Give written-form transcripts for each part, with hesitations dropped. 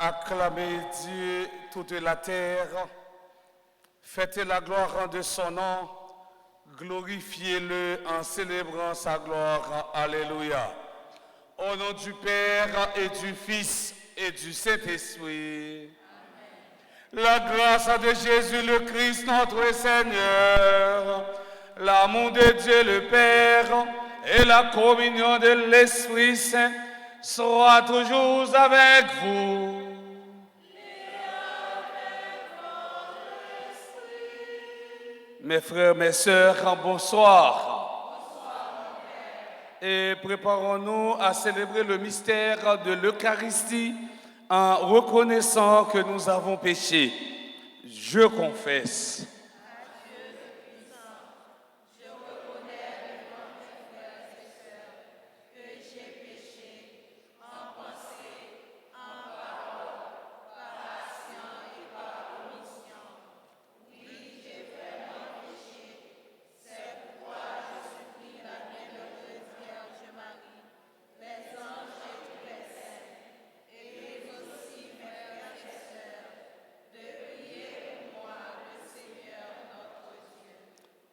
Acclamez Dieu toute la terre, fêtez la gloire de son nom, glorifiez-le en célébrant sa gloire. Alléluia. Au nom du Père et du Fils et du Saint-Esprit. La grâce de Jésus le Christ notre Seigneur, l'amour de Dieu le Père et la communion de l'Esprit Saint soient toujours avec vous. Mes frères, mes sœurs, bonsoir. Et préparons-nous à célébrer le mystère de l'Eucharistie en reconnaissant que nous avons péché. Je confesse.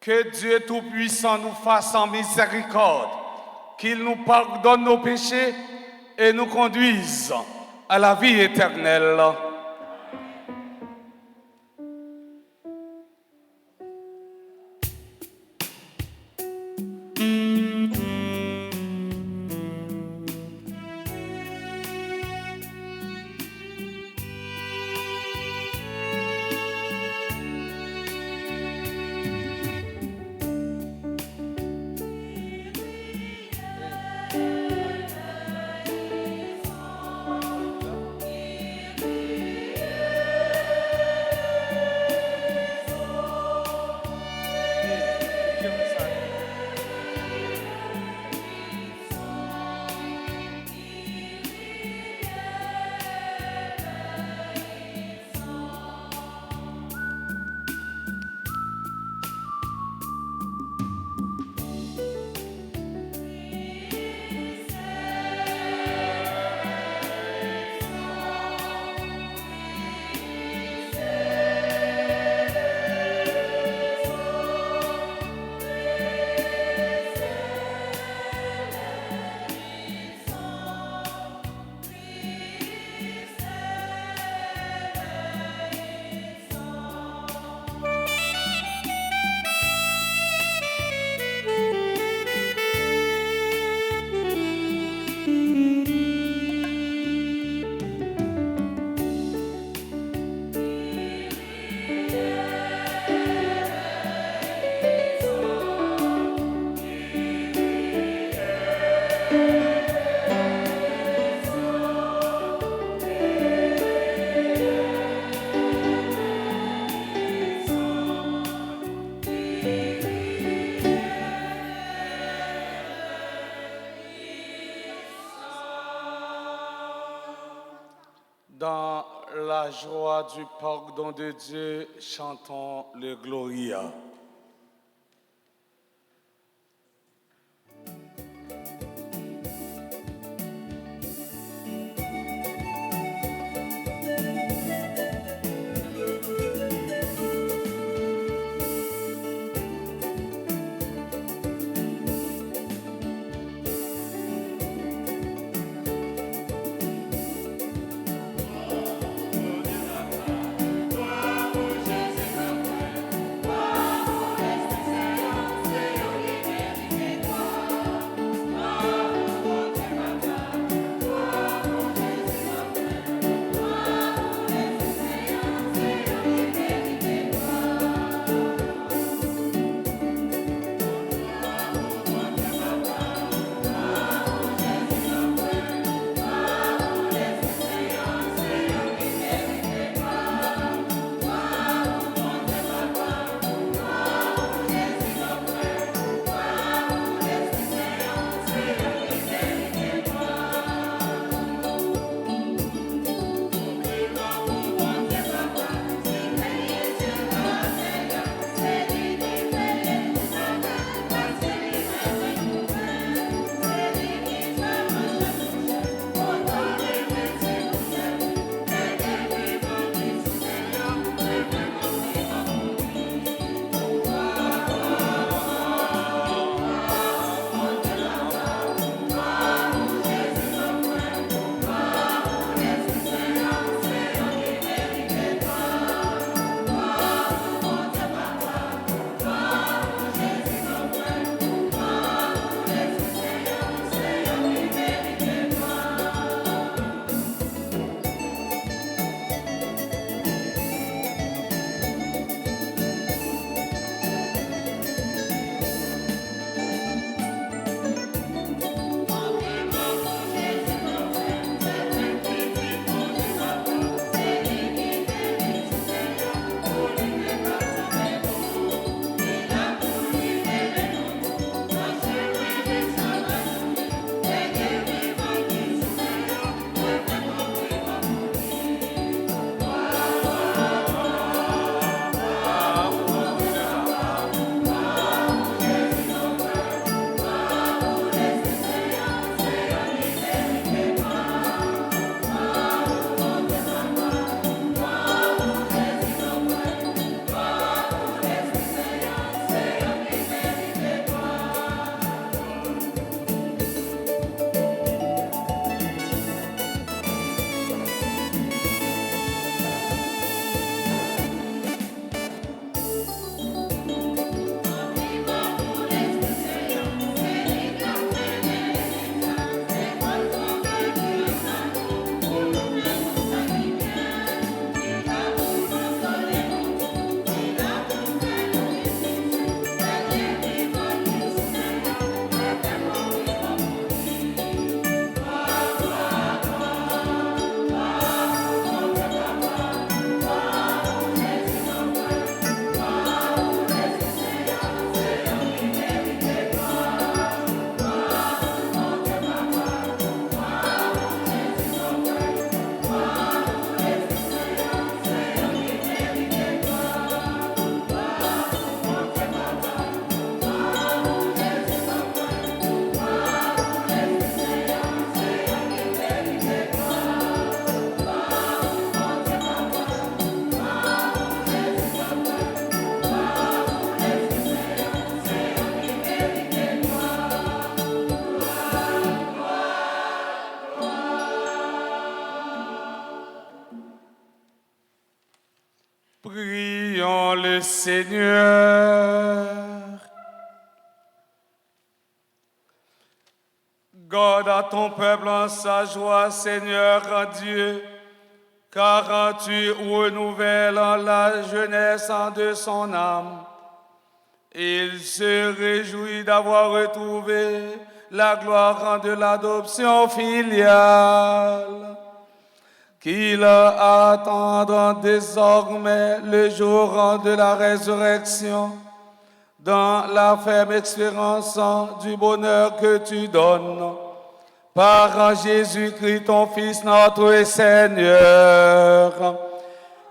Que Dieu Tout-Puissant nous fasse en miséricorde, qu'il nous pardonne nos péchés et nous conduise à la vie éternelle. Dans la joie du pardon de Dieu, chantons le Gloria. Gloire Prions le Seigneur. Garde à ton peuple en sa joie, Seigneur Dieu, car tu renouvelles la jeunesse de son âme. Il se réjouit d'avoir retrouvé la gloire de l'adoption filiale, qu'il attend désormais le jour de la résurrection, dans la ferme espérance du bonheur que tu donnes, par Jésus-Christ, ton Fils, notre Seigneur,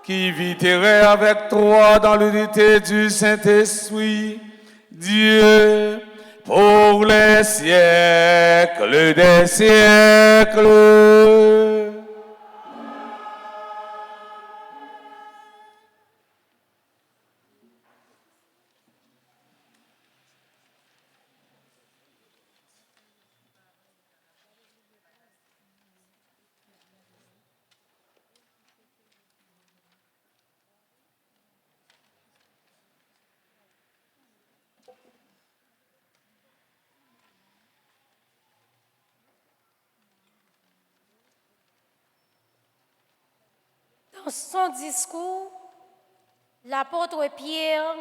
qui vit et règne avec toi dans l'unité du Saint-Esprit, Dieu, pour les siècles des siècles. Dans son discours, l'apôtre Pierre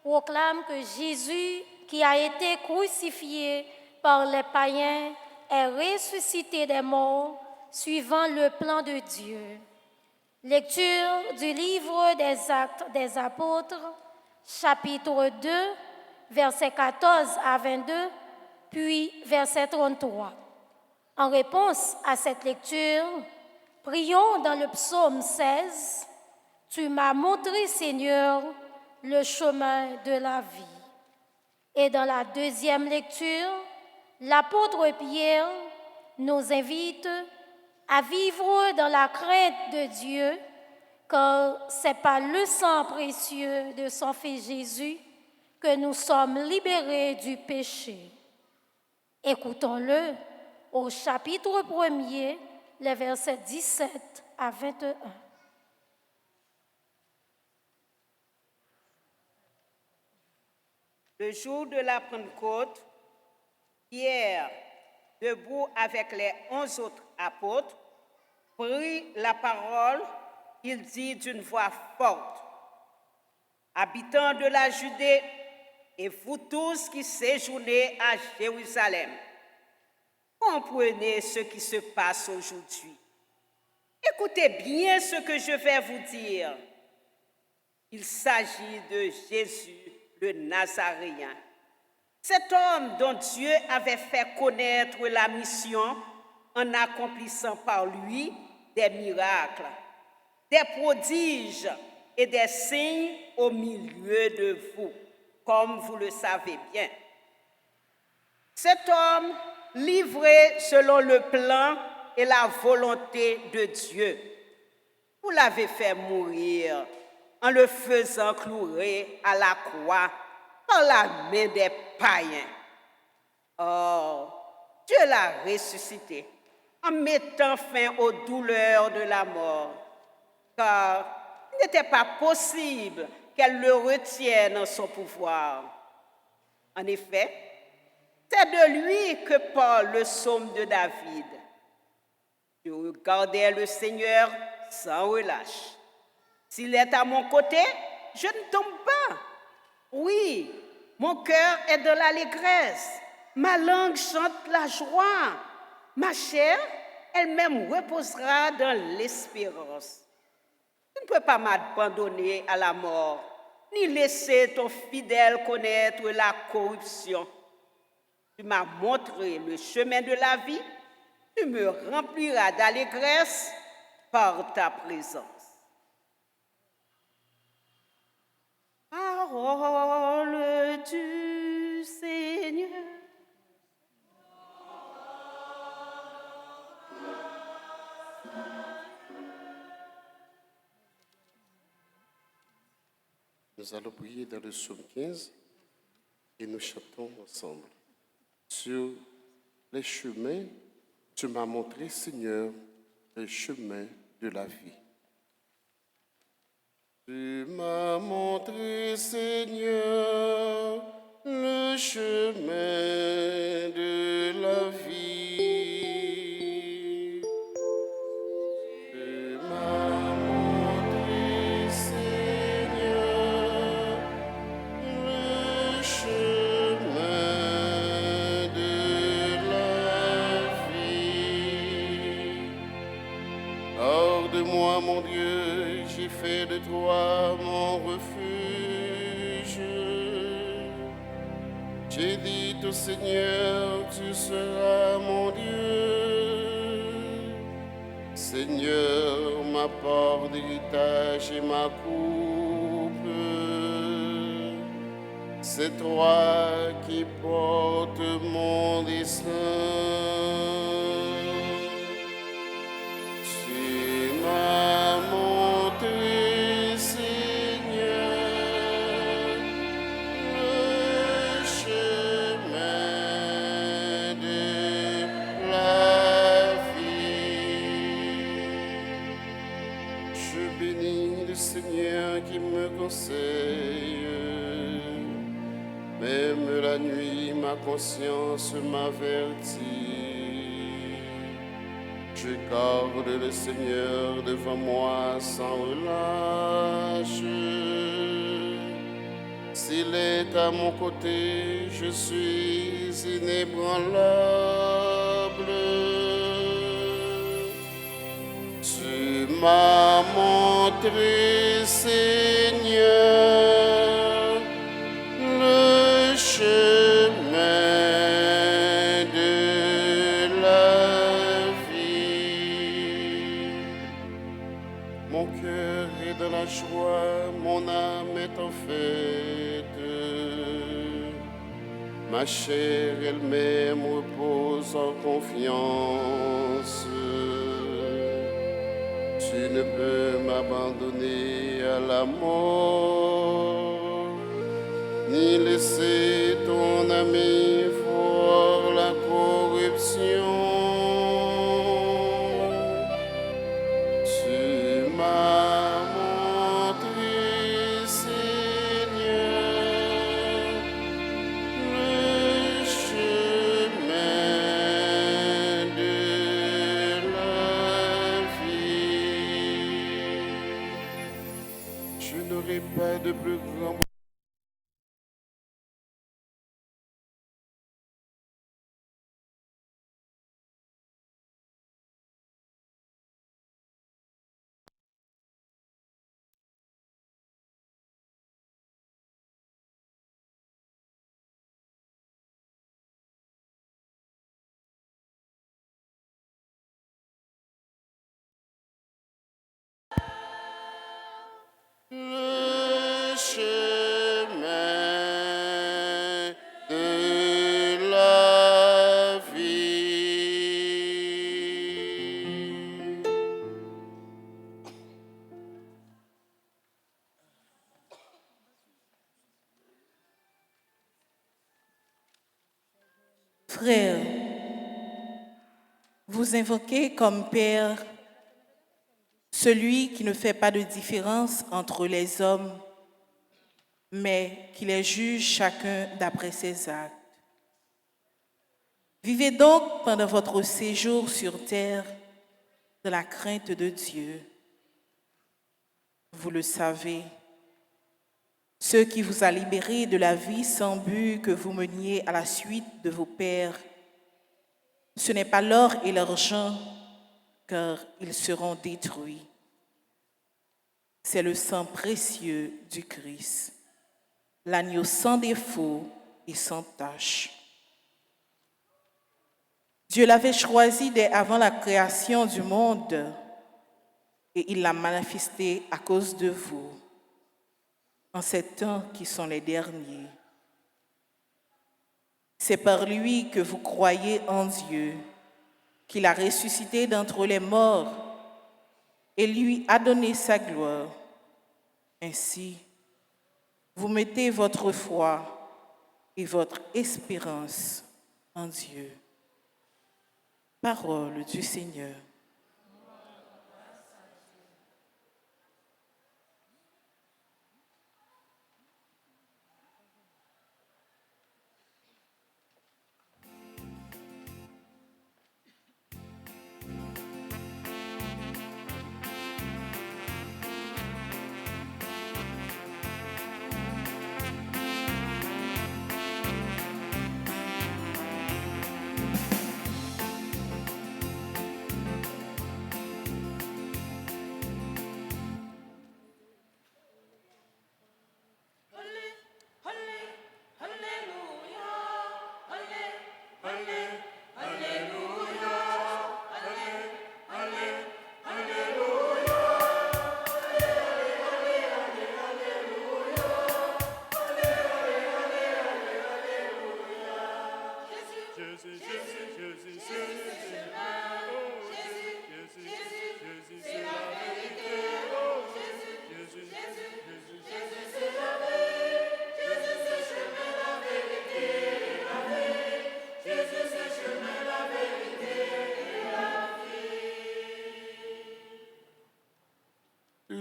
proclame que Jésus, qui a été crucifié par les païens, est ressuscité des morts suivant le plan de Dieu. Lecture du livre des Actes des Apôtres, chapitre 2, versets 14 à 22, puis verset 33. En réponse à cette lecture, prions dans le psaume 16, « Tu m'as montré, Seigneur, le chemin de la vie ». Et dans la deuxième lecture, l'apôtre Pierre nous invite à vivre dans la crainte de Dieu, car c'est par le sang précieux de son Fils Jésus que nous sommes libérés du péché. Écoutons-le au chapitre 1er, les versets 17 à 21. Le jour de la Pentecôte, Pierre, debout avec les 11 autres apôtres, prit la parole. Il dit d'une voix forte, « Habitants de la Judée, et vous tous qui séjournez à Jérusalem, comprenez ce qui se passe aujourd'hui. Écoutez bien ce que je vais vous dire. Il s'agit de Jésus, le Nazaréen. Cet homme dont Dieu avait fait connaître la mission en accomplissant par lui des miracles, des prodiges et des signes au milieu de vous, comme vous le savez bien. Cet homme livré selon le plan et la volonté de Dieu. Vous l'avez fait mourir en le faisant clouer à la croix par la main des païens. Or, Dieu l'a ressuscité en mettant fin aux douleurs de la mort, car il n'était pas possible qu'elle le retienne en son pouvoir. En effet, c'est de lui que parle le psaume de David. Je regardais le Seigneur sans relâche. S'il est à mon côté, je ne tombe pas. Oui, mon cœur est dans l'allégresse. Ma langue chante la joie. Ma chair elle-même reposera dans l'espérance. Tu ne peux pas m'abandonner à la mort, ni laisser ton fidèle connaître la corruption. Tu m'as montré le chemin de la vie, tu me rempliras d'allégresse par ta présence. Parole du Seigneur. Nous allons prier dans le psaume 15 et nous chantons ensemble. Sur les chemins, tu m'as montré, Seigneur, les chemins de la vie. Tu m'as montré, Seigneur, le chemin de la vie. Tu m'as montré, Seigneur, le chemin de la vie. Hors de moi, mon Dieu, j'ai fait de toi mon refuge. J'ai dit au Seigneur, tu seras mon Dieu. Seigneur, ma part d'héritage et ma coupe, c'est toi qui portes mon destin. Tu m'as montré, Seigneur, le chemin de la vie. Je bénis le Seigneur qui me conseille. Même la nuit, ma conscience m'avertit. Je garde le Seigneur devant moi sans relâche. S'il est à mon côté, je suis inébranlable. Tu m'as montré, Seigneur, le chemin de la vie. Mon cœur est dans la joie, mon âme est en fête. Ma chair elle-même repose en confiance. Tu ne peux m'abandonner à la mort, ni laisser ton ami voir la corruption. Tu m'as montré, Seigneur, le chemin de la vie. Je n'aurai pas de plus grand le chemin de la vie. Frères, vous invoquez comme Père celui qui ne fait pas de différence entre les hommes, mais qui les juge chacun d'après ses actes. Vivez donc pendant votre séjour sur terre dans la crainte de Dieu. Vous le savez, ce qui vous a libéré de la vie sans but que vous meniez à la suite de vos pères, ce n'est pas l'or et l'argent, car ils seront détruits. C'est le sang précieux du Christ, l'agneau sans défaut et sans tache. Dieu l'avait choisi dès avant la création du monde et il l'a manifesté à cause de vous, en ces temps qui sont les derniers. C'est par lui que vous croyez en Dieu, qu'il a ressuscité d'entre les morts et lui a donné sa gloire. Ainsi, vous mettez votre foi et votre espérance en Dieu. Parole du Seigneur.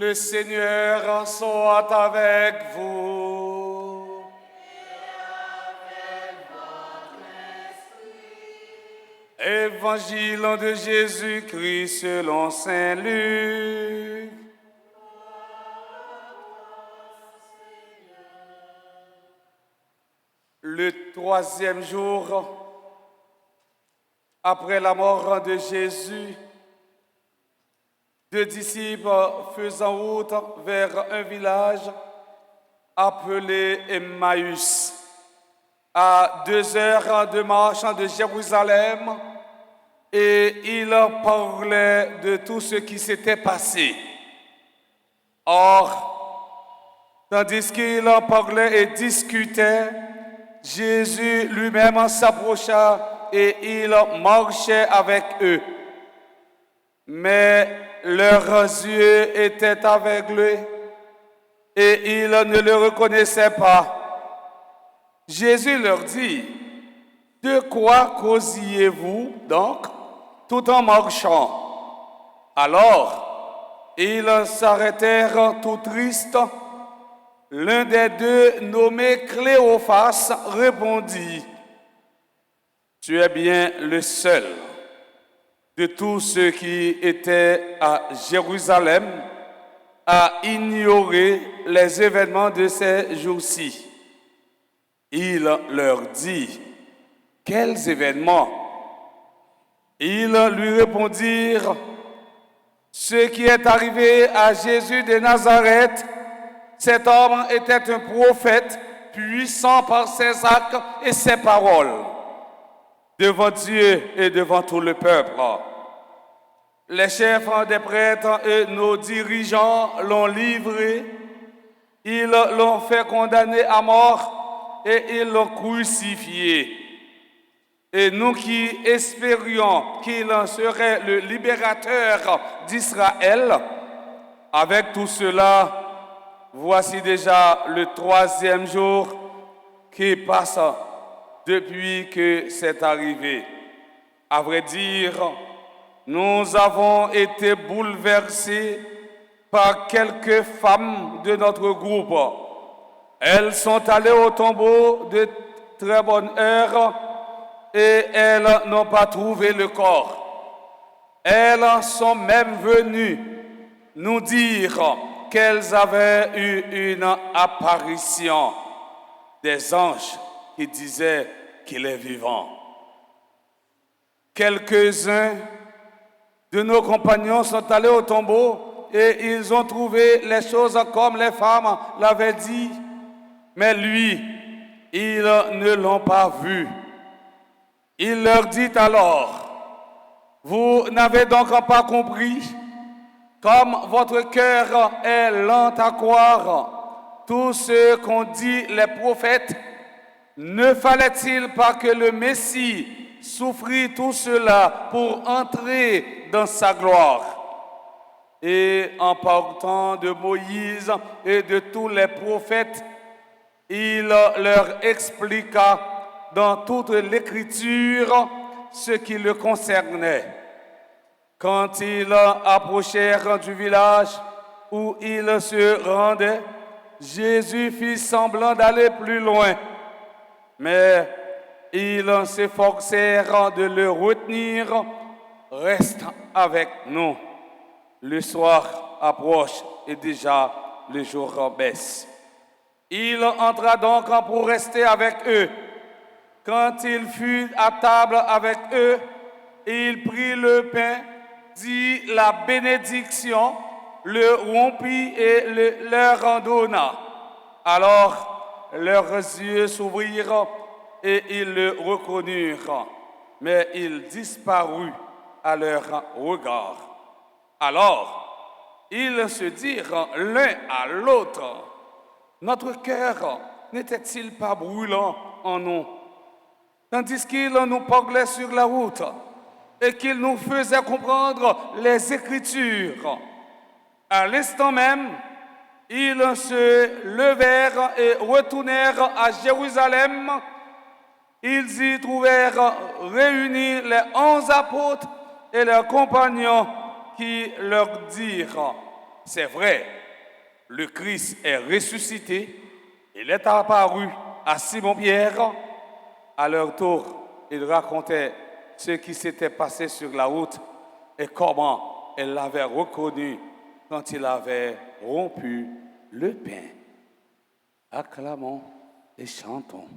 Le Seigneur soit avec vous. Évangile de Jésus-Christ selon saint Luc. Le 3e jour, après la mort de Jésus, 2 disciples faisant route vers un village appelé Emmaüs, à 2 heures de marche de Jérusalem, et ils parlaient de tout ce qui s'était passé. Or, tandis qu'ils parlaient et discutaient, Jésus lui-même s'approcha et il marchait avec eux. Mais leurs yeux étaient aveuglés et ils ne le reconnaissaient pas. Jésus leur dit, « De quoi causiez-vous donc tout en marchant ?» Alors, ils s'arrêtèrent tout tristes. L'un des 2, nommé Cléophas, répondit, « Tu es bien le seul de tous ceux qui étaient à Jérusalem à ignorer les événements de ces jours-ci. » Il leur dit, « Quels événements ?» Ils lui répondirent, « Ce qui est arrivé à Jésus de Nazareth. Cet homme était un prophète puissant par ses actes et ses paroles devant Dieu et devant tout le peuple. Les chefs des prêtres et nos dirigeants l'ont livré, ils l'ont fait condamner à mort et ils l'ont crucifié. Et nous qui espérions qu'il serait le libérateur d'Israël, avec tout cela, voici déjà le 3e jour qui passe depuis que c'est arrivé. À vrai dire, nous avons été bouleversés par quelques femmes de notre groupe. Elles sont allées au tombeau de très bonne heure et elles n'ont pas trouvé le corps. Elles sont même venues nous dire qu'elles avaient eu une apparition des anges qui disaient qu'il est vivant. Quelques-uns de nos compagnons sont allés au tombeau et ils ont trouvé les choses comme les femmes l'avaient dit, mais lui, ils ne l'ont pas vu. Il leur dit alors, « Vous n'avez donc pas compris ? Comme votre cœur est lent à croire tout ce qu'ont dit les prophètes, ne fallait-il pas que le Messie souffrit tout cela pour entrer dans sa gloire? » Et en partant de Moïse et de tous les prophètes, il leur expliqua dans toute l'Écriture ce qui le concernait. Quand ils approchèrent du village où ils se rendaient, Jésus fit semblant d'aller plus loin, mais ils s'efforcèrent de le retenir. « Reste avec nous. Le soir approche et déjà le jour baisse. » Il entra donc pour rester avec eux. Quand il fut à table avec eux, il prit le pain, dit la bénédiction, le rompit et leur en donna. Alors leurs yeux s'ouvrirent et ils le reconnurent, mais il disparut à leur regard. Alors ils se dirent l'un à l'autre, « Notre cœur n'était-il pas brûlant en nous, tandis qu'il nous parlait sur la route et qu'il nous faisait comprendre les Écritures. » À l'instant même, ils se levèrent et retournèrent à Jérusalem. Ils y trouvèrent réunis les 11 apôtres et leurs compagnons qui leur dirent, « c'est vrai, le Christ est ressuscité, il est apparu à Simon-Pierre. À leur tour, il racontait ce qui s'était passé sur la route et comment elle l'avait reconnu quand il avait rompu le pain. Acclamons et chantons.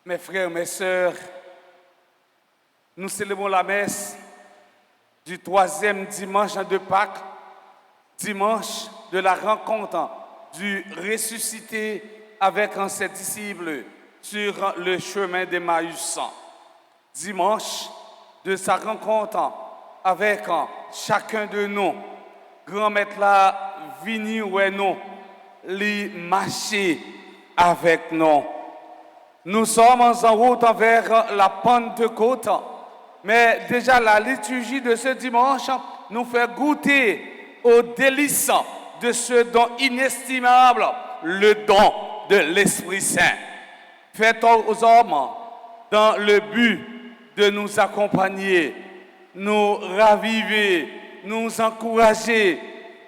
Mes frères, mes sœurs, nous célébrons la messe du 3e dimanche de Pâques, dimanche de la rencontre du ressuscité avec ses disciples sur le chemin d'Emmaüs. Dimanche de sa rencontre avec chacun de nous. Grand-maître là, vini ou nous, li marcher avec nous. Nous sommes en route vers la Pentecôte, mais déjà la liturgie de ce dimanche nous fait goûter aux délices de ce don inestimable, le don de l'Esprit Saint. Faites aux hommes dans le but de nous accompagner, nous raviver, nous encourager,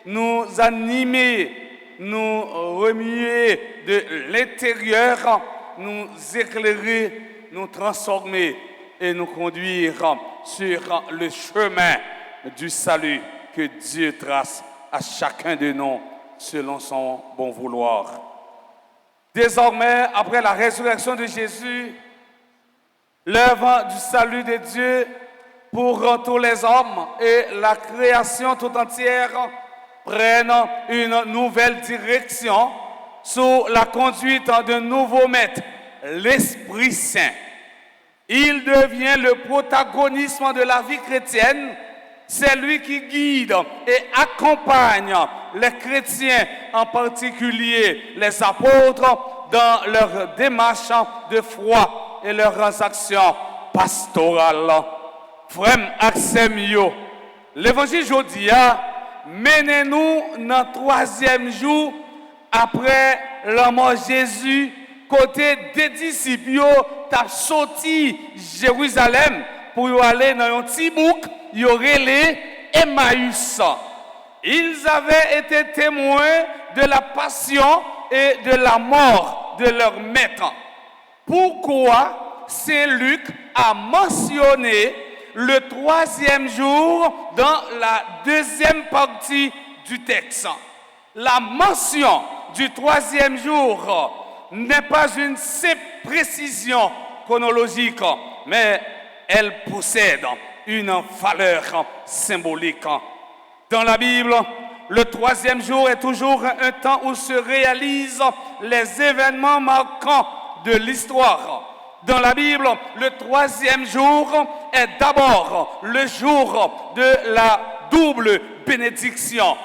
nous animer, nous remuer de l'intérieur, nous éclairer, nous transformer et nous conduire sur le chemin du salut que Dieu trace à chacun de nous selon son bon vouloir. Désormais, après la résurrection de Jésus, l'œuvre du salut de Dieu pour tous les hommes et la création tout entière prennent une nouvelle direction sous la conduite d'un nouveau maître, l'Esprit Saint. Il devient le protagonisme de la vie chrétienne. C'est lui qui guide et accompagne les chrétiens, en particulier les apôtres, dans leur démarche de foi et leurs actions pastorales. Frère Axemio, l'évangile aujourd'hui menez-nous dans le 3e jour après la mort de Jésus, côté des disciples, t'as sorti Jérusalem pour aller dans un petit bouc, il y aurait les Emmaüs. Ils avaient été témoins de la passion et de la mort de leur maître. Pourquoi Saint Luc a mentionné le 3e jour dans la 2e partie du texte? La mention du 3e jour n'est pas une simple précision chronologique, mais elle possède une valeur symbolique. Dans la Bible, le 3e jour est toujours un temps où se réalisent les événements marquants de l'histoire. Dans la Bible, le 3e jour est d'abord le jour de la double bénédiction,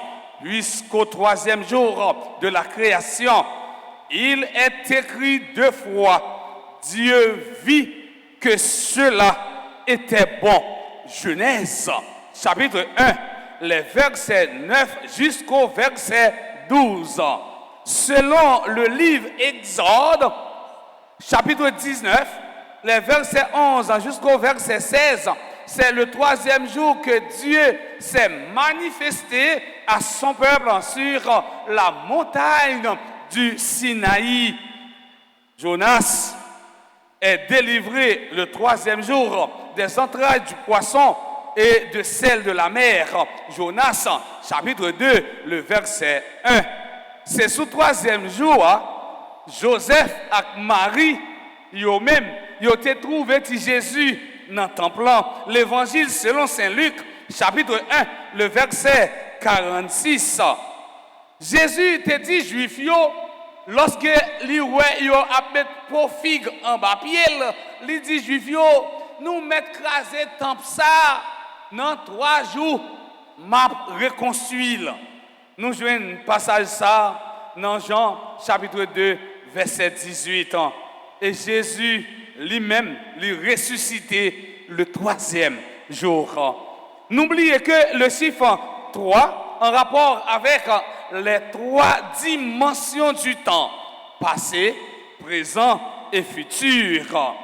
puisqu'au 3e jour de la création, il est écrit 2 fois, Dieu vit que cela était bon. Genèse, chapitre 1, les versets 9 jusqu'au verset 12. Selon le livre Exode, chapitre 19, les versets 11 jusqu'au verset 16, c'est le 3e jour que Dieu s'est manifesté à son peuple sur la montagne du Sinaï. Jonas est délivré le 3e jour des entrailles du poisson et de celles de la mer. Jonas, chapitre 2, le verset 1. C'est sous 3e jour, Joseph et Marie, ils ont trouvé Jésus dans le temple. L'évangile selon Saint Luc chapitre 1, le verset 46. Jésus te dit juif yo, lorsque li ouais yo a mettre pour figue en bas pied, li dit juif yo, nous mettre crasé temple ça dans 3 jours m'a reconstruire. Nous jouons un passage ça dans Jean chapitre 2 verset 18. Et Jésus lui-même lui ressuscité le 3e jour. N'oubliez que le chiffre 3 en rapport avec les 3 dimensions du temps, passé, présent et futur,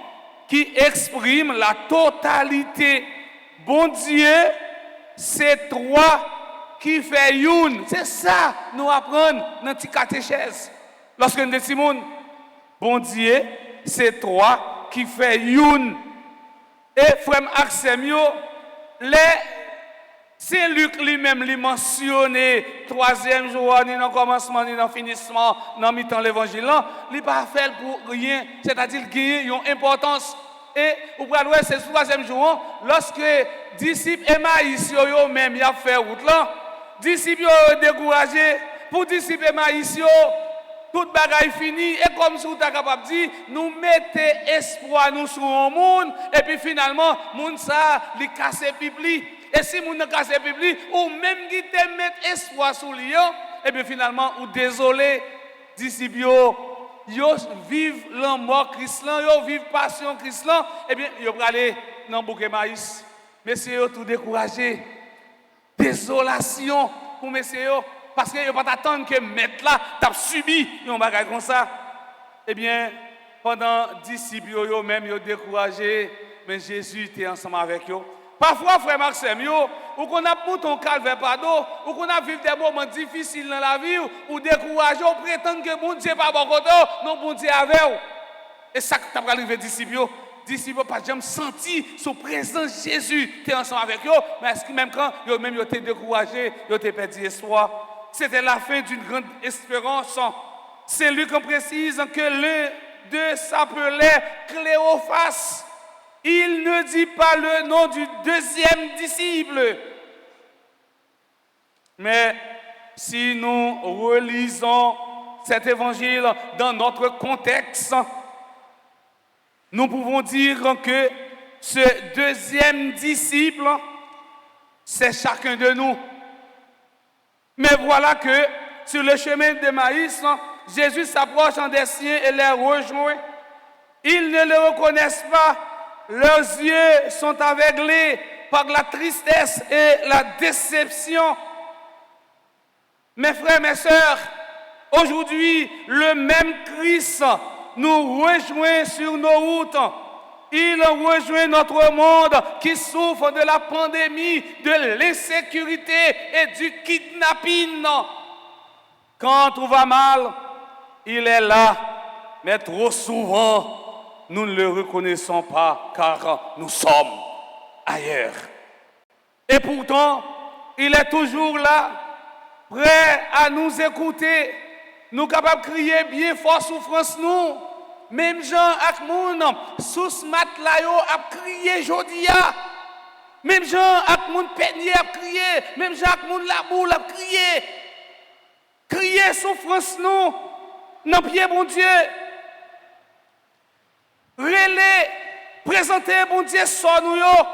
qui expriment la totalité. Bon Dieu, c'est 3 qui fait une. C'est ça nous apprenons dans notre catéchèse. Lorsque nous disons, bon Dieu, c'est 3 qui fait une. Et frère Axemio, Saint-Luc lui-même lui mentionné 3e jour, ni dans le commencement, ni dans le finissement, dans mi-temps l'évangile, il n'a pas fait pour rien, c'est-à-dire qu'il y a une importance. Et vous pouvez voir, c'est le 3e jour, lorsque disciples Emmaüs même y a fait route là, disciples ont découragé, pour disciples Emmaüs, tout bagaille fini, et comme si vous êtes capable de dire, nous mettons espoir nous sur un monde, et puis finalement, monde ça, il casse Bible. Et si vous ne cassez pas, ou même qui te met espoir sur lui, et bien finalement, ou désolé, disciples, ils vivent la mort chrétienne, ils vivent passion chrétienne, et bien, ils vont aller dans le bouquet maïs. Messieurs, tout découragé. Désolation pour messieurs, parce qu'ils ne vont pas attendre que maître là, t'as subi un bagage comme ça. Eh bien, pendant disciples, eux-mêmes, ils ont découragé, mais Jésus était ensemble avec eux. Parfois, frère Maxime, ou qu'on a pour ton calvaire pardon, ou qu'on a vécu des moments difficiles dans la vie, ou découragé, ou prétendre que bon Dieu n'est pas bon côté, non, bon Dieu avec vous. Et ça que tu as arrivé disciples, disciples pas jamais senti son présence Jésus, tu es ensemble avec eux, mais est-ce que même quand ils même été découragés, ils ont perdu espoir. C'était la fin d'une grande espérance. C'est lui qui précise que l'un d'eux s'appelait Cléophas. Il ne dit pas le nom du 2e disciple. Mais si nous relisons cet évangile dans notre contexte, nous pouvons dire que ce 2e disciple, c'est chacun de nous. Mais voilà que sur le chemin de Maïs, Jésus s'approche des siens et les rejoint. Ils ne le reconnaissent pas. Leurs yeux sont aveuglés par la tristesse et la déception. Mes frères, mes sœurs, aujourd'hui, le même Christ nous rejoint sur nos routes. Il rejoint notre monde qui souffre de la pandémie, de l'insécurité et du kidnapping. Quand tout va mal, il est là, mais trop souvent, nous ne le reconnaissons pas car nous sommes ailleurs. Et pourtant, il est toujours là, prêt à nous écouter. Nous capables de crier bien fort souffrance nous. Même Jean ak moun sous ce matelas yo a crié jodia. Même Jean ak moun peigné a crié, même Jean ak moun la boule a crié. Crier souffrance nous dans pied bon Dieu. Relais, présenter bon Dieu son nous yo.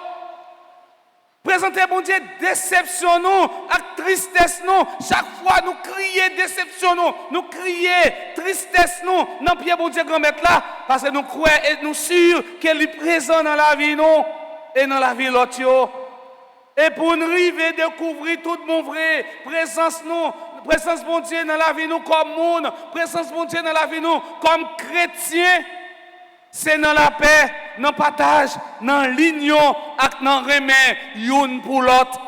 Présenter bon Dieu déception nous, avec tristesse nous. Chaque fois nous crier déception nous crier tristesse nous. Non pied bon Dieu grand maître là parce que nous croyons et nous sûrs qu'il est présent dans la vie nous et dans la vie l'autre. Et pour nous arriver découvrir tout mon vrai présence nous, présence bon Dieu dans la vie nous comme monde, présence bon Dieu dans la vie nous comme chrétien. C'est dans la paix, dans le partage, dans l'union, et dans le remède, l'une pour l'autre.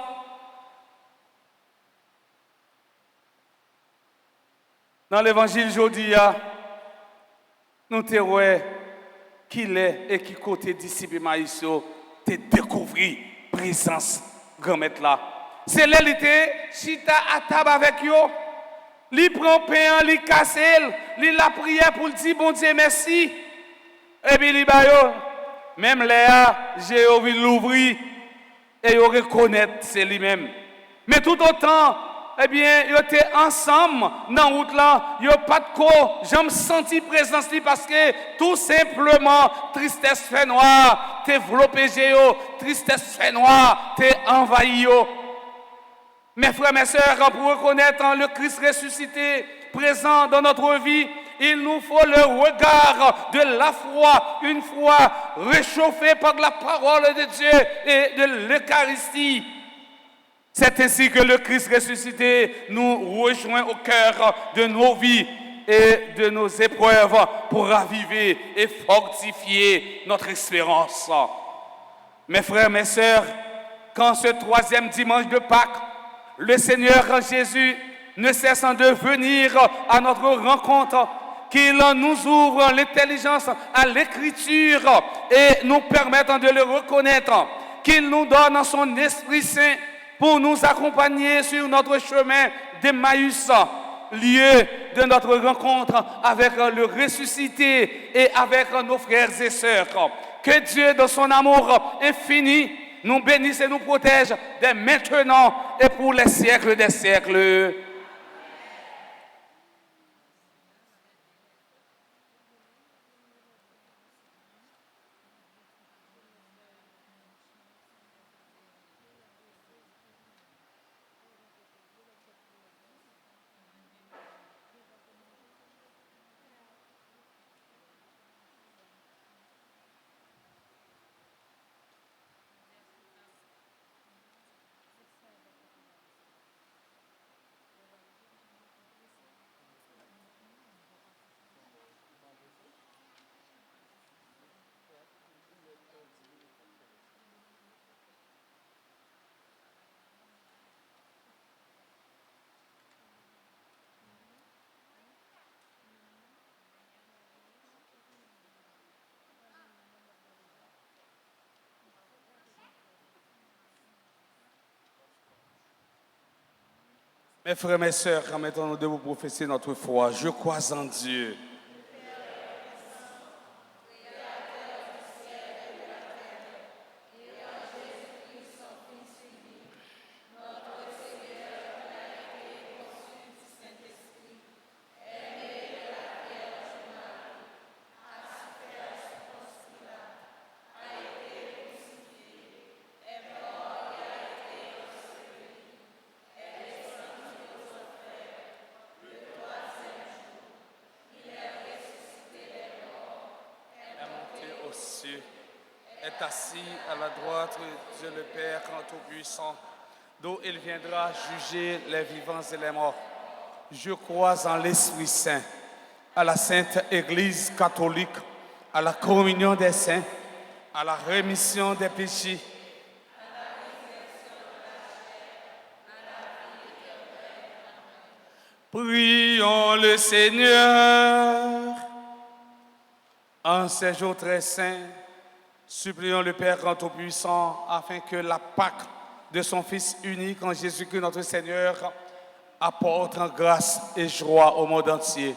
Dans l'évangile aujourd'hui, nous te voyons qu'il est et qui côté disciple Maïsio, te découvrir présence grand-maître là. C'est l'élité, chita à table avec eux, lui prend pain, lui casse, lui la prière pour dire bon Dieu merci. Et puis, même Léa, j'ai envie de l'ouvrir. et ils reconnaissent c'est lui-même. Mais tout autant, eh bien, ils étaient ensemble dans la route là, ils n'ont pas de quoi, j'aime senti présence parce que tout simplement, tristesse fait noir, t'es enveloppé, tristesse fait noir, t'es envahi. Mes frères, mes sœurs, pour reconnaître le Christ ressuscité présent dans notre vie, il nous faut le regard de la foi, une foi réchauffée par la parole de Dieu et de l'Eucharistie. C'est ainsi que le Christ ressuscité nous rejoint au cœur de nos vies et de nos épreuves pour raviver et fortifier notre espérance. Mes frères, mes sœurs, quand ce troisième dimanche de Pâques, le Seigneur Jésus ne cessant de venir à notre rencontre, qu'il nous ouvre l'intelligence à l'écriture et nous permettant de le reconnaître, qu'il nous donne son Esprit Saint pour nous accompagner sur notre chemin d'Emmaüs, lieu de notre rencontre avec le ressuscité et avec nos frères et sœurs. Que Dieu, dans son amour infini, nous bénisse et nous protège dès maintenant et pour les siècles des siècles. Mes frères, mes sœurs, remettons-nous de vous professer notre foi. Je crois en Dieu. Est assis à la droite de Dieu le Père Tout-Puissant, d'où il viendra juger les vivants et les morts. Je crois en l'Esprit Saint, à la Sainte Église catholique, à la communion des saints, à la rémission des péchés, prions le Seigneur. En ces jours très saints, supplions le Père Tout-Puissant afin que la Pâque de son Fils unique en Jésus-Christ notre Seigneur apporte grâce et joie au monde entier.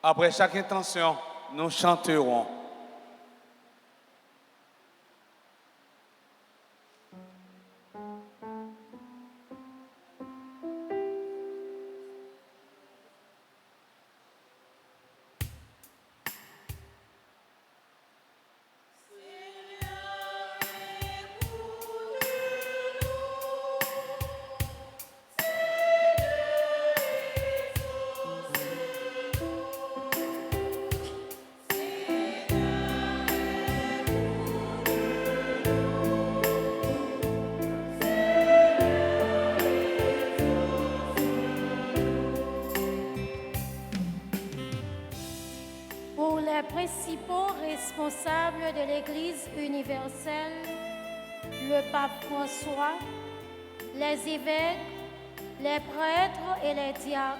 Après chaque intention, nous chanterons. Principaux responsables de l'Église universelle, le pape François, les évêques, les prêtres et les diacres,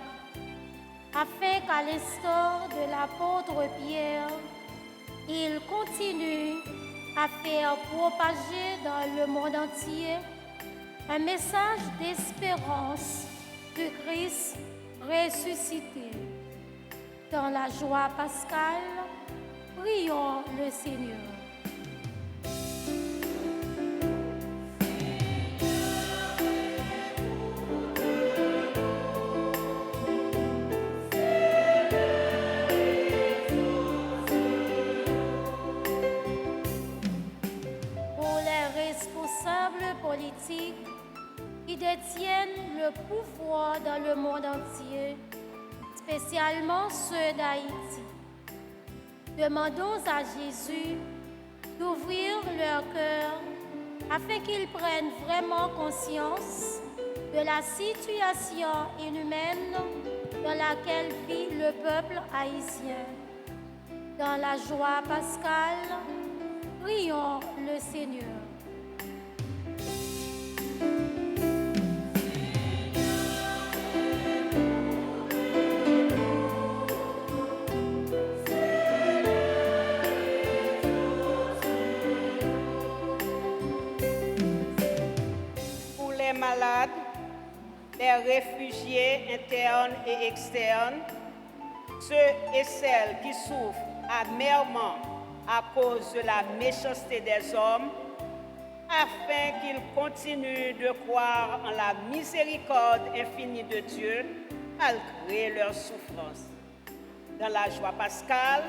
afin qu'à l'instar de l'apôtre Pierre, ils continuent à faire propager dans le monde entier un message d'espérance du Christ ressuscité. Dans la joie pascale, prions le Seigneur. entier, spécialement ceux d'Haïti. Demandons à Jésus d'ouvrir leur cœur afin qu'ils prennent vraiment conscience de la situation inhumaine dans laquelle vit le peuple haïtien. Dans la joie pascale, prions le Seigneur. Pour les malades, les réfugiés internes et externes, ceux et celles qui souffrent amèrement à cause de la méchanceté des hommes, afin qu'ils continuent de croire en la miséricorde infinie de Dieu malgré leurs souffrances. Dans la joie pascale,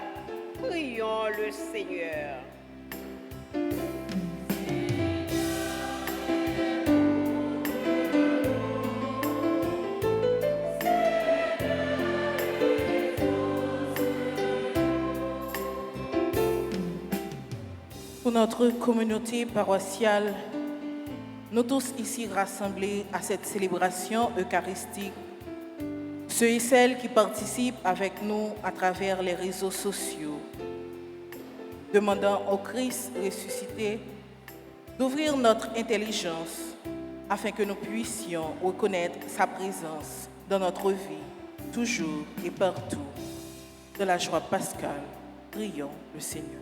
prions le Seigneur. Pour notre communauté paroissiale, nous tous ici rassemblés à cette célébration eucharistique, ceux et celles qui participent avec nous à travers les réseaux sociaux, demandant au Christ ressuscité d'ouvrir notre intelligence afin que nous puissions reconnaître sa présence dans notre vie, toujours et partout. De la joie pascale, prions le Seigneur.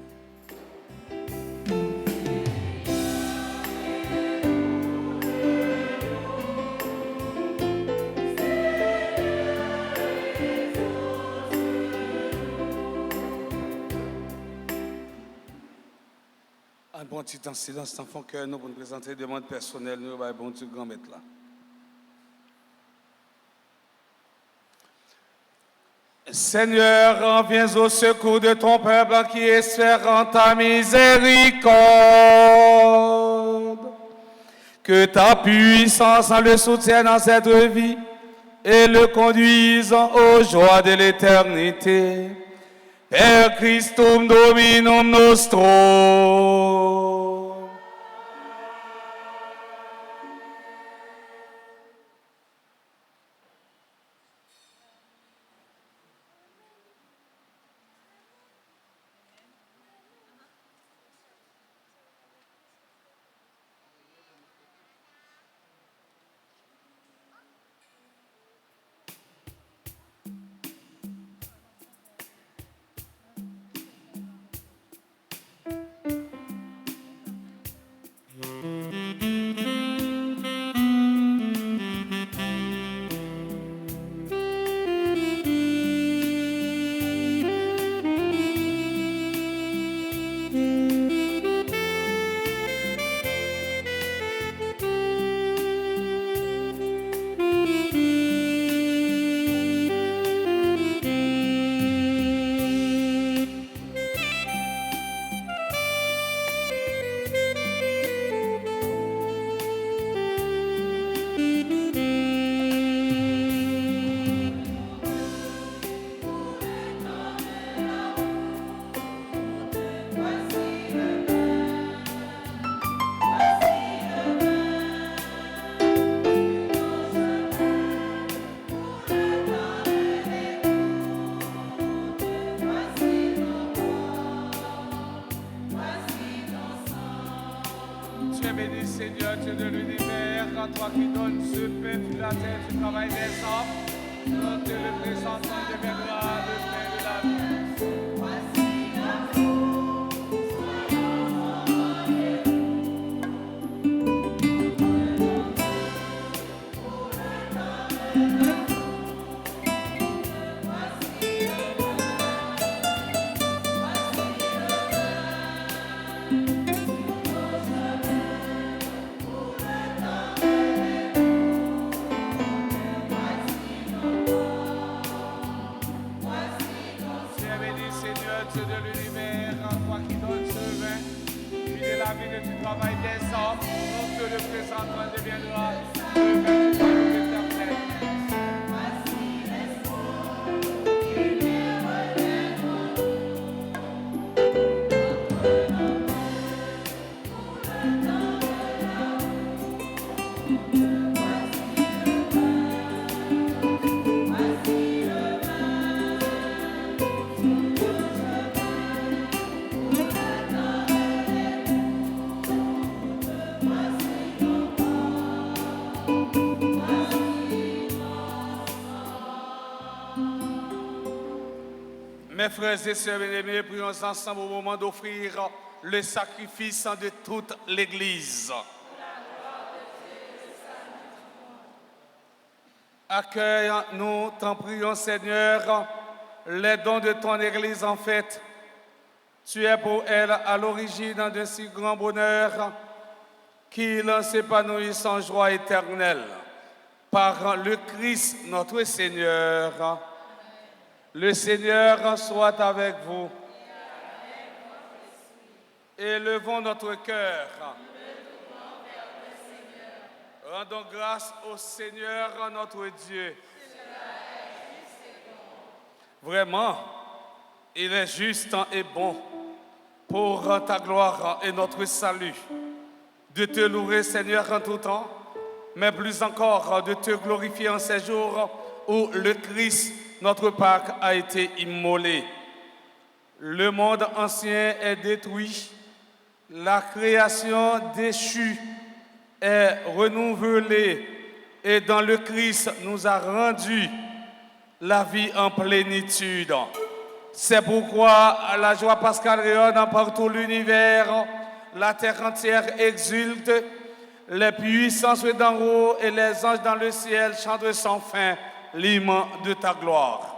Un bon petit temps silence, enfant cœur, nous pour nous présenter des demandes personnelles, nous allons bon Dieu grand maître là. Seigneur, viens au secours de ton peuple qui espère en ta miséricorde. Que ta puissance le soutienne dans cette vie et le conduise aux joies de l'éternité. Per Christum Dominum nostrum. béni, Seigneur, Dieu de l'univers, à toi qui donnes ce pain sur la terre du travail des hommes, nous te le présentons, deviendra le pain de la vie. Dieu de l'univers, à toi qui donnes ce vin, puis de la vie que tu travailles des hommes, nous te le présentons, deviendra le vin du royaume éternel. Mes frères et sœurs bien-aimés, prions ensemble au moment d'offrir le sacrifice de toute l'Église. Accueille, nous t'en prions, Seigneur, les dons de ton Église en fait. Tu es pour elle à l'origine d'un si grand bonheur qu'il s'épanouisse en joie éternelle. Par le Christ notre Seigneur. Le Seigneur soit avec vous. Élevons notre cœur. Rendons grâce au Seigneur notre Dieu. Vraiment, il est juste et bon pour ta gloire et notre salut de te louer, Seigneur, en tout temps, mais plus encore de te glorifier en ces jours où le Christ, notre Pâque, a été immolé. Le monde ancien est détruit, la création déchue est renouvelée et dans le Christ nous a rendu la vie en plénitude. C'est pourquoi la joie pascale rayonne partout l'univers, la terre entière exulte, les puissances d'en haut et les anges dans le ciel chantent sans fin l'hymne de ta gloire.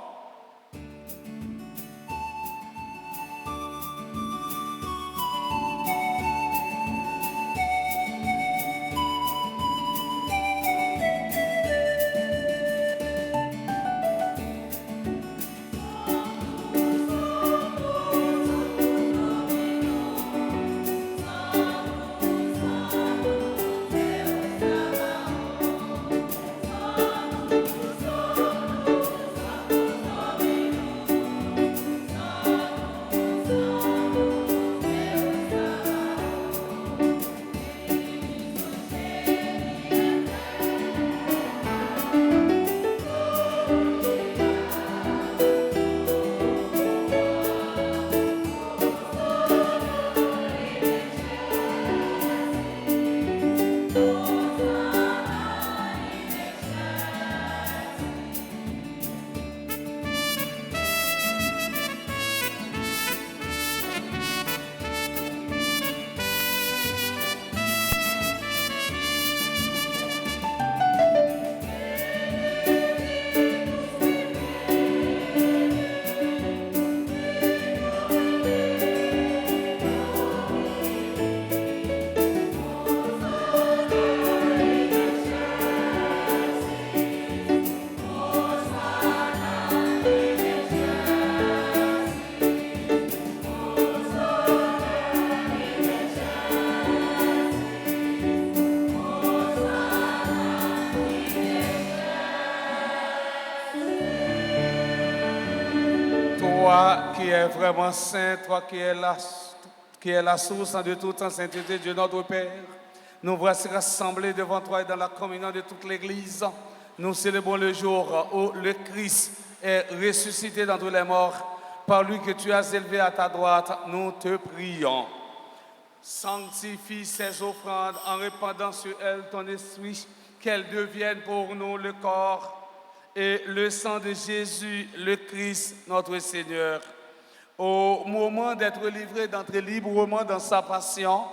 Toi qui es vraiment saint, toi qui es la source de toute sainteté, Dieu notre Père, nous voici rassemblés devant toi et dans la communion de toute l'Église. Nous célébrons le jour où le Christ est ressuscité d'entre les morts. Par lui que tu as élevé à ta droite, nous te prions. Sanctifie ces offrandes en répandant sur elles ton esprit, qu'elles deviennent pour nous le corps et le sang de Jésus, le Christ, notre Seigneur. Au moment d'être livré, d'entrer librement dans sa passion,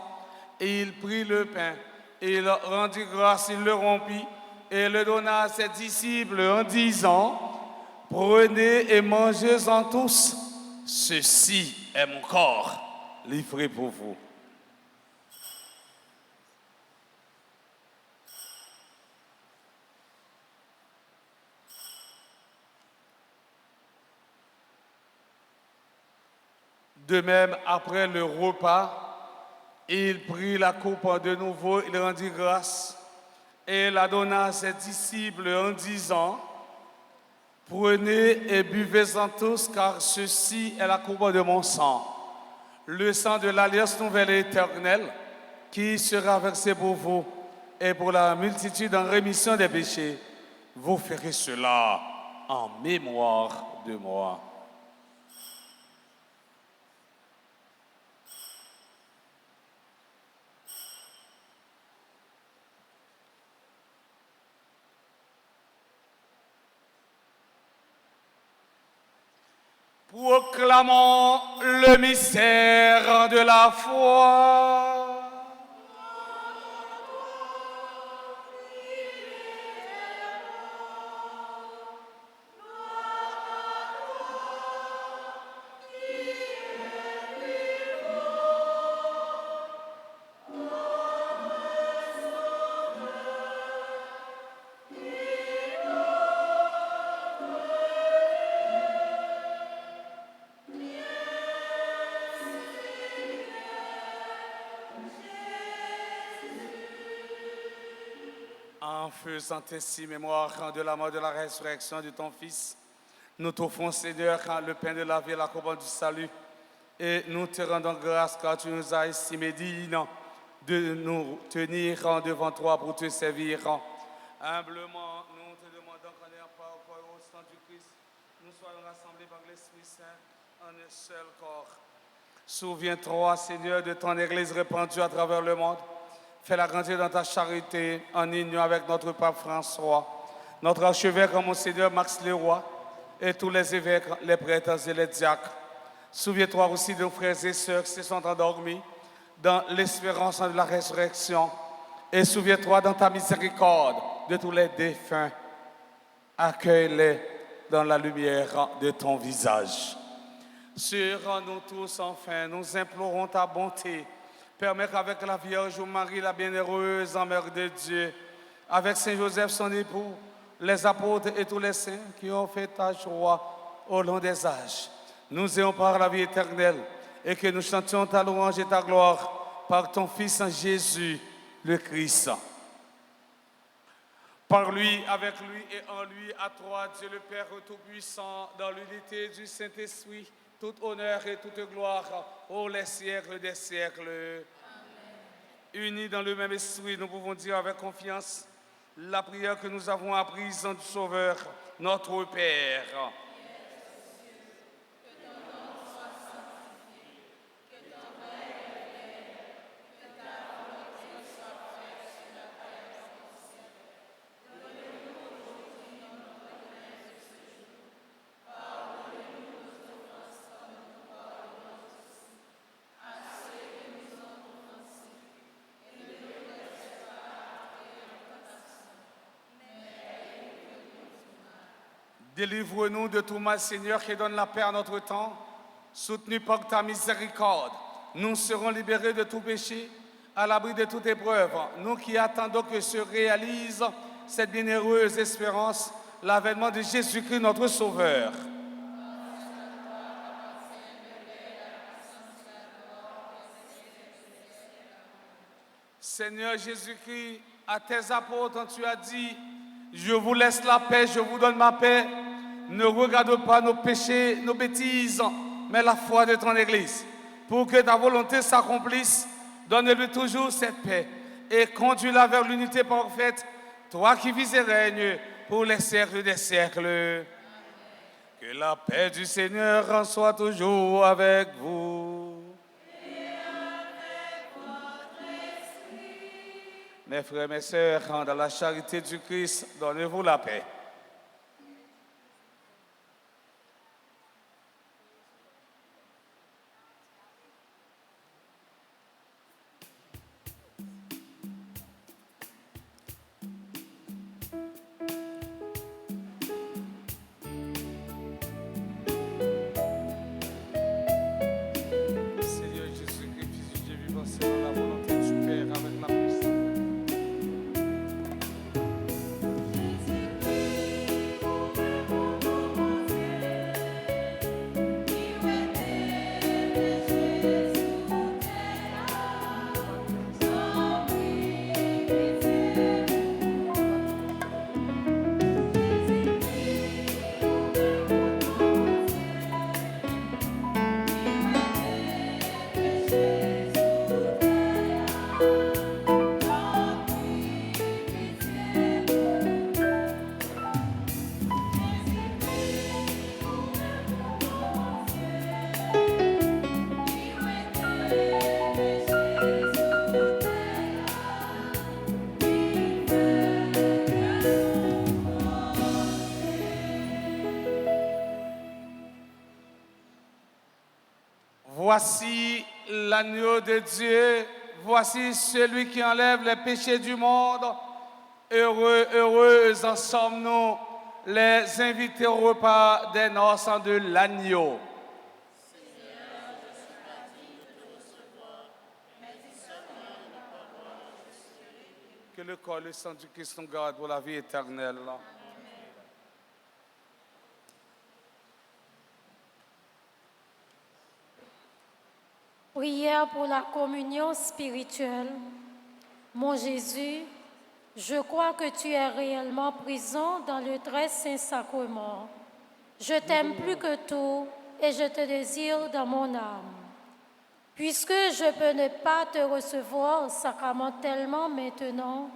il prit le pain, il rendit grâce, il le rompit et le donna à ses disciples en disant, « Prenez et mangez-en tous, ceci est mon corps livré pour vous. » De même, après le repas, il prit la coupe de nouveau, il rendit grâce et la donna à ses disciples en disant, « Prenez et buvez-en tous, car ceci est la coupe de mon sang, le sang de l'alliance nouvelle et éternelle, qui sera versé pour vous et pour la multitude en rémission des péchés. Vous ferez cela en mémoire de moi. » Proclamons le mystère de la foi. En faisant ainsi mémoire de la mort et de la résurrection de ton Fils, nous t'offrons, Seigneur, le pain de la vie et la couronne du salut. Et nous te rendons grâce car tu nous as estimés dignes de nous tenir devant toi pour te servir. Humblement, nous te demandons qu'en ayant part au corps et au sang du Christ, nous soyons rassemblés par l'Esprit Saint en un seul corps. Souviens-toi, Seigneur, de ton Église répandue à travers le monde. Fais-la grandir dans ta charité en union avec notre pape François, notre archevêque, Monseigneur Max Leroy, et tous les évêques, les prêtres et les diacres. Souviens-toi aussi de nos frères et sœurs qui se sont endormis dans l'espérance de la résurrection. Et souviens-toi dans ta miséricorde de tous les défunts. Accueille-les dans la lumière de ton visage. Sur nous tous, enfin, nous implorons ta bonté. Permets qu'avec la Vierge Marie, la bienheureuse en mère de Dieu, avec Saint Joseph, son époux, les apôtres et tous les saints qui ont fait ta joie au long des âges, nous ayons par la vie éternelle et que nous chantions ta louange et ta gloire par ton Fils Jésus, le Christ. Par lui, avec lui et en lui, à toi, Dieu le Père Tout-Puissant, dans l'unité du Saint-Esprit, tout honneur et toute gloire, ô les siècles des siècles. Amen. Unis dans le même esprit, nous pouvons dire avec confiance la prière que nous avons apprise du Sauveur, notre Père. Délivre-nous de tout mal, Seigneur, qui donne la paix à notre temps. Soutenu par ta miséricorde, nous serons libérés de tout péché, à l'abri de toute épreuve. Nous qui attendons que se réalise cette bienheureuse espérance, l'avènement de Jésus-Christ, notre Sauveur. Seigneur Jésus-Christ, à tes apôtres, tu as dit, je vous laisse la paix, je vous donne ma paix. Ne regarde pas nos péchés, nos bêtises, mais la foi de ton Église. Pour que ta volonté s'accomplisse, donne-lui toujours cette paix et conduis-la vers l'unité parfaite, toi qui vis et règnes pour les siècles des siècles. Amen. Que la paix du Seigneur soit toujours avec vous. Et avec votre esprit. Mes frères et mes sœurs, dans la charité du Christ, donnez-vous la paix. Voici l'agneau de Dieu, voici celui qui enlève les péchés du monde. Heureux, heureuses en sommes-nous, les invités au repas des noces de l'agneau. Que le corps et le sang du Christ nous garde pour la vie éternelle. Prière pour la communion spirituelle. Mon Jésus, je crois que tu es réellement présent dans le très saint sacrement. Je t'aime plus que tout et je te désire dans mon âme. Puisque je peux ne pas te recevoir sacramentellement maintenant,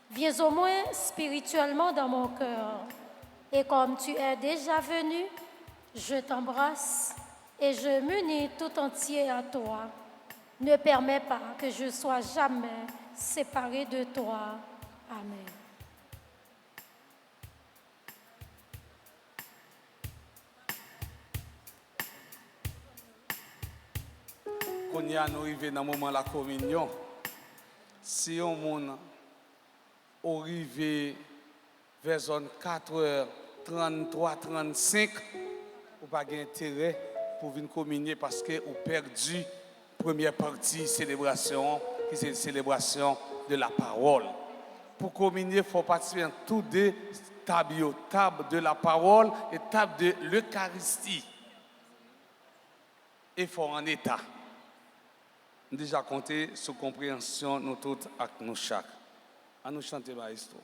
viens au moins spirituellement dans mon cœur. Et comme tu es déjà venu, je t'embrasse et je m'unis tout entier à toi. Ne permets pas que je sois jamais séparé de toi. Amen. Quand nous arrivons dans le moment de la communion, si on monde arrive vers 4h33-35, vous n'avez pas intérêt pour venir communier parce que vous perdu la première partie célébration, qui est une célébration de la parole. Pour communier, il faut participer à tous deux tables, table de la parole et table de l'Eucharistie. Il faut en état. Déjà compté sur compréhension, nous toutes avec nous chaque. À nous chanter ma histoire.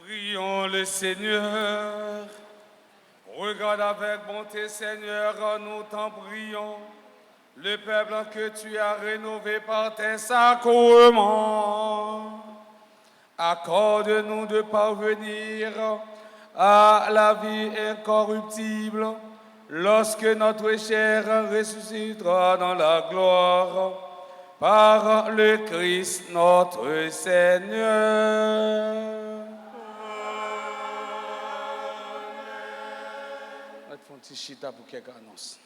Prions le Seigneur. Regarde avec bonté, Seigneur, nous t'en prions, le peuple que tu as rénové par tes sacrements. Accorde-nous de parvenir à la vie incorruptible lorsque notre chair ressuscitera dans la gloire par le Christ notre Seigneur. On va faire un petit chita pour quelques annonces.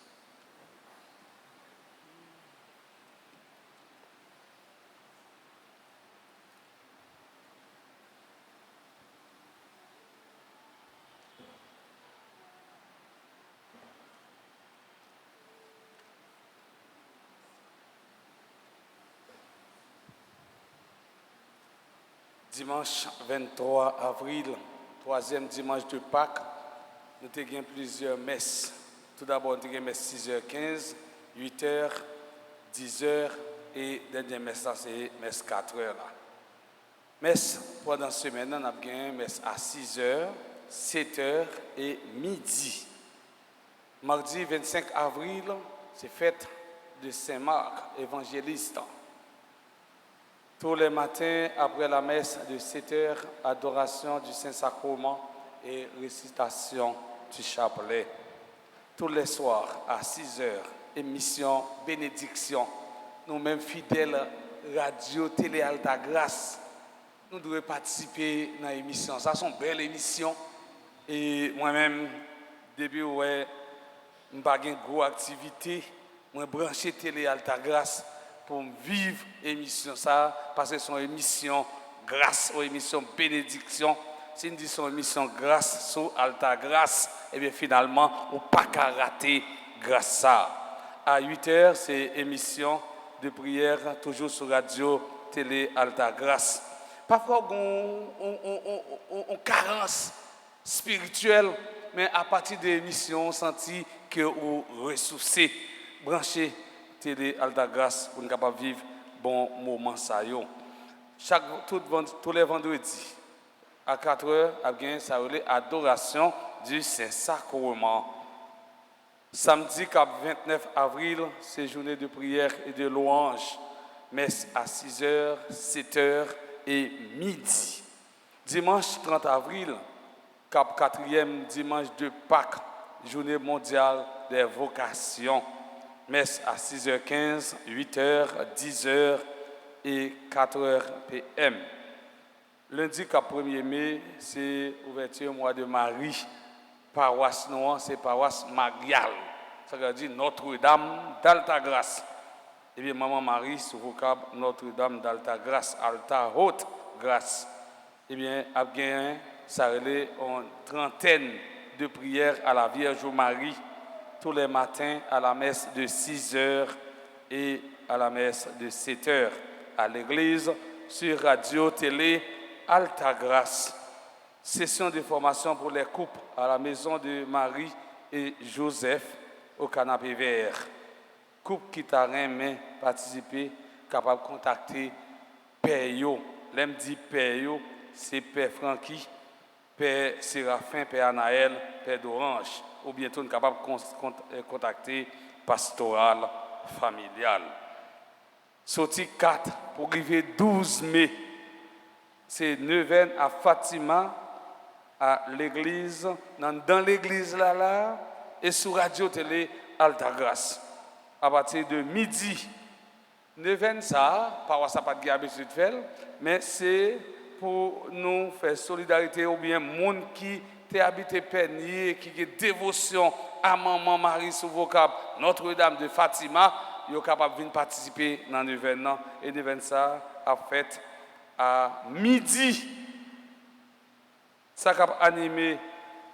Dimanche 23 avril, troisième dimanche de Pâques, nous avons plusieurs messes. Tout d'abord, nous avons messe 6h15, 8h, 10h et dernière messe, c'est messe 4h. Messe pendant la semaine, nous avons une messe à 6h, 7h et midi. Mardi 25 avril, c'est fête de Saint-Marc, évangéliste. Tous les matins, après la messe de 7h, adoration du Saint-Sacrement et récitation du chapelet. Tous les soirs, à 6h, émission bénédiction. Nous-mêmes fidèles, radio, télé, Alta Grâce, nous devons participer dans l'émission. Ça, c'est une belle émission. Et moi-même, depuis où je n'ai pas de grosse activité, je suis branché télé, Alta Grâce, pour vivre l'émission ça, parce que c'est une émission grâce, une émission bénédiction. Si on dit son émission grâce sur Alta Grâce, et bien finalement, on n'a pas qu'à rater grâce ça. À 8h, c'est émission de prière, toujours sur radio, télé, Alta Grâce. Parfois, on carence spirituelle, mais à partir de l'émission, on sentit que vous ressourcez, branchez télé Alta Grâce pour nous capable vivre bon moment ça yo. Tous les vendredis à 4h, ça relève adoration du Saint-Sacrement. Samedi 29 avril, c'est journée de prière et de louange. Messe à 6h, 7h et midi. Dimanche 30 avril, 4e dimanche de Pâques, journée mondiale des vocations. Messe à 6h15, 8h, 10h et 4h p.m. Lundi 1er mai, c'est ouverture mois de Marie. Paroisse noire, c'est paroisse mariale. Ça veut dire Notre-Dame d'Alta Grâce. Et bien, Maman Marie, sous vocable Notre-Dame d'Alta Grâce, Alta Haute Grâce. Eh bien, ça relève une trentaine de prières à la Vierge Marie. Tous les matins à la messe de 6h et à la messe de 7h à l'église, sur radio, télé, Alta Grâce. Session de formation pour les couples à la maison de Marie et Joseph au canapé vert. Couple qui t'a aimé participer, capable de contacter Père Yo. L'aime dit Père Yo, c'est Père Francky, Père Séraphin, Père Anaël, Père d'Orange. Ou bientôt nous sommes capables de contacter pastoral familial. Sorti 4 pour arriver 12 mai, c'est neuvaine à Fatima, à l'église, dans l'église là, et sur radio télé Alta Grâce. À partir de midi, neuvaine ça, pas ça pas de habitude de faire, mais c'est pour nous faire solidarité ou bien monde qui t'es habité Pernier, qui a dévotion à Maman Marie sous vocable Notre-Dame de Fatima, ils sont capables de participer dans l'événement. Et l'événement ça a fait à midi. Ça qui a animé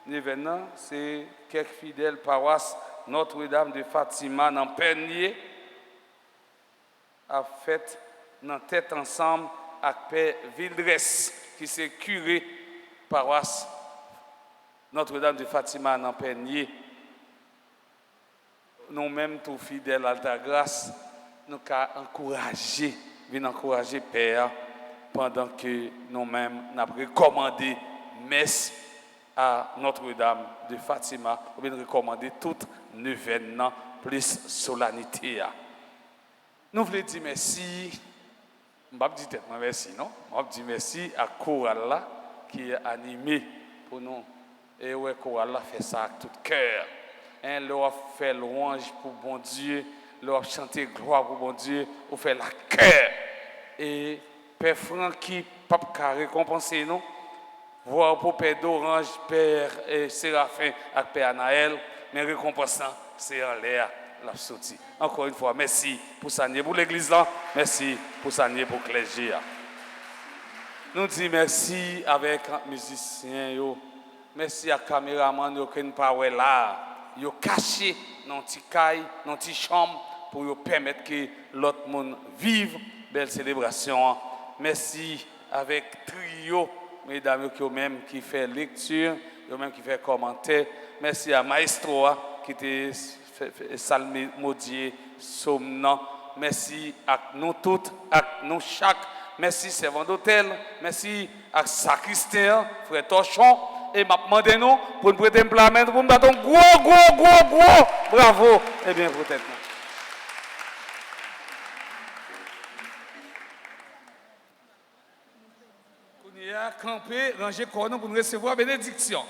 l'événement, c'est quelques fidèles paroisses Notre-Dame de Fatima dans Pernier a fait dans tête ensemble avec Père Vildresse, qui s'est curé paroisse Notre-Dame de Fatima dans Pernier. Nous-mêmes, tous fidèles à Alta Grâce, nous avons encouragé Père pendant que nous-mêmes nous avons recommandé messe à Notre-Dame de Fatima, ou bien recommander toute neuvaine, plus solennité. Nous voulons dire merci, je ne vais pas dire merci, non? Je vais dire merci à Chorale qui est animé pour nous. Et ouais, Chorale fait ça avec tout cœur. Leur fait louange pour bon Dieu, leur chanter gloire pour bon Dieu, ou fait la cœur. Et Père Franck qui pas récompenser nous, voir pour Père d'Orange, Père Séraphin et Père Anaël, mais récompensant, c'est en l'air la sortie. Encore une fois, merci pour ça, pour l'église là, merci pour ça, pour le clergé. Nous disons merci avec les musiciens, merci à caméraman qui ne pas là, yo caché dans petit caille, dans petite chambre pour yo permettre que l'autre monde vive belle célébration. Merci avec trio mesdames qui fait lecture, yo même qui fait commentaire. Merci à Maestro qui était salmodier somnant. Merci à nous toutes, à nous chaque. Merci servant d'hôtel, merci à sacristain, frère Torchon. Et m'a demandé nous pour nous prêter un plat, pour nous battre un gros. Bravo. Eh bien, peut-être. On y a campé, rangé corps pour nous recevoir bénédiction.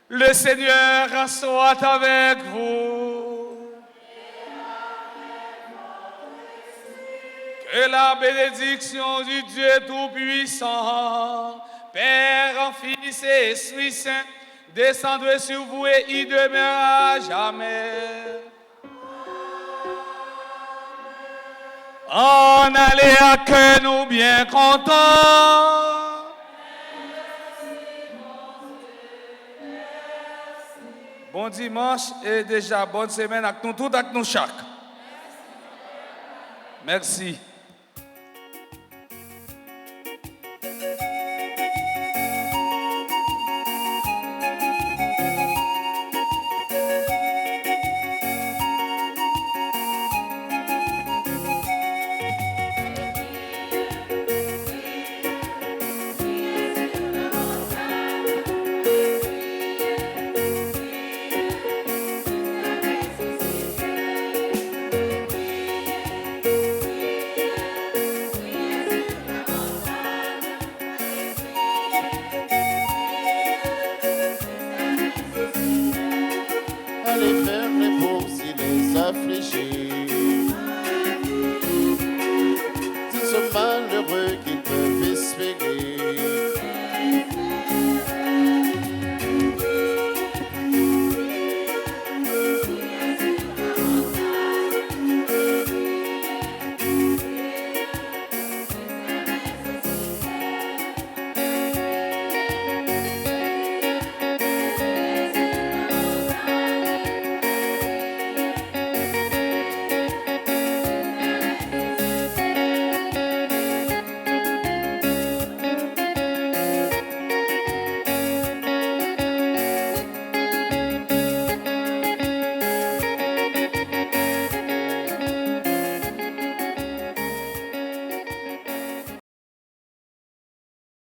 Le Seigneur soit avec vous. Que la bénédiction du Dieu Tout-Puissant, Père, Fils et Esprit Saint, descende sur vous et y demeure à jamais. En allez à que nous bien contents. Bon dimanche et déjà bonne semaine à nous tous, à nous chaque. Merci.